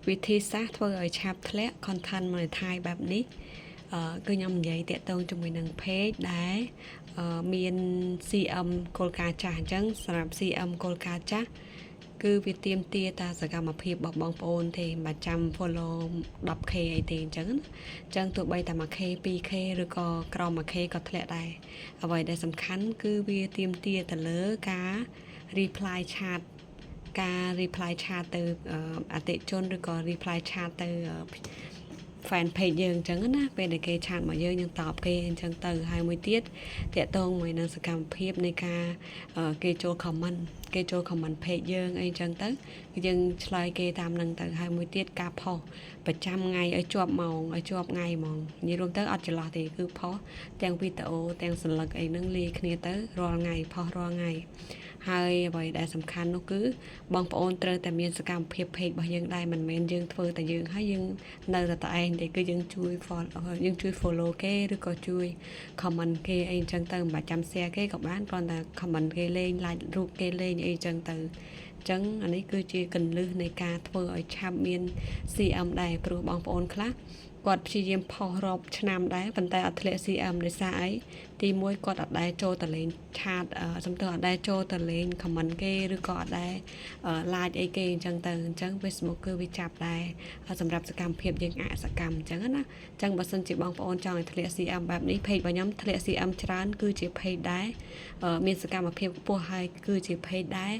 วิธีซะធ្វើឲ្យឆាប់ធ្លាក់ content មួយថៃបែបនេះគឺខ្ញុំនិយាយតាក់ទងជាមួយនឹង page ដែលមាន CM គោលការណ៍ចាស់អញ្ចឹងសម្រាប់ CM គោលការណ៍ចាស់គឺវាទាមទារតាសកម្មភាពរបស់បងប្អូនទេមិនចាំ follow 10k អីទេអញ្ចឹងណាអញ្ចឹងទោះបីតែ 1k 2k ឬក៏ក្រោម 1k ក៏ធ្លាក់ដែរអ្វីដែលសំខាន់គឺវាទាមទារទៅលើការ reply chat ការ reply chat ទៅអតិជនឬក៏ reply chat ទៅ fan page យើងអញ្ចឹងណាពេលដែលគេ chat មកយើងតបគេអញ្ចឹងទៅហើយមួយទៀតតាក់ទងមួយនឹងសកម្មភាពនៃការគេចូល comment គេចូល comment page យើងអីអញ្ចឹងទៅយើងឆ្លើយគេតាមនឹងទៅហើយមួយទៀតការផុសប្រចាំថ្ងៃឲ្យជាប់ម៉ោងឲ្យជាប់ថ្ងៃហ្មងនិយាយរួមទៅអត់ចន្លោះទេគឺផុសទាំងវីដេអូទាំងសន្លឹកអីហ្នឹងលាយគ្នាទៅរាល់ថ្ងៃផុសរាល់ថ្ងៃហើយអ្វីដែលសំខាន់នោះគឺបងប្អូនត្រូវតែមានសកម្មភាព page របស់យើងដែរមិនមែនយើងធ្វើតែយើងហើយយើងនៅតែឯងទេគឺយើងជួយ follow គេឬក៏ជួយ comment គេអីអញ្ចឹងទៅមិនបាច់ចាំ share គេក៏បានគ្រាន់តែ comment គេលេង like រូបគេលេងអីអញ្ចឹងទៅអញ្ចឹងអានេះគឺជាកលឹះនៃការធ្វើឲ្យឆាប់មាន CM ដែរព្រោះបងប្អូនខ្លះគាត់ព្យាយាមផុសរាប់ឆ្នាំដែរប៉ុន្តែអត់ធ្លាក់ CM ដោយសារអីទី1គាត់អត់ដែរចូលទៅលេងឆាតសំទោសអត់ដែរចូលទៅលេង comment គេឬក៏អត់ដែរ like អីគេអញ្ចឹងទៅអញ្ចឹង Facebook គឺវាចាប់ដែរសម្រាប់សកម្មភាពយើងអសកម្មអញ្ចឹងណាអញ្ចឹងបើសិនជាបងប្អូនចង់ឲ្យធ្លាក់ CM បែបនេះ page របស់ខ្ញុំធ្លាក់ CM ច្រើនគឺជា page ដែរមានសកម្មភាពខ្ពស់ហើយគឺជា page ដែរ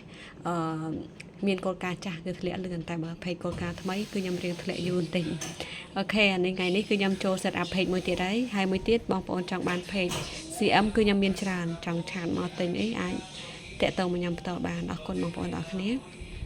មានគោលការណ៍ចាស់គឺធ្លាក់លឿនតែបើ page គោលការណ៍ថ្មីគឺខ្ញុំរៀងធ្លាក់យូរបន្តិចអូខេអានេះថ្ងៃនេះគឺខ្ញុំចូល set up page មួយទៀតហើយមួយទៀតបងប្អូនចង់បាន page CM គឺខ្ញុំមានច្រើនចង់ឆាតមកទិញអីអាចតាក់ទងមកខ្ញុំផ្ទាល់បានអរគុណបងប្អូនទាំងអស់គ្នា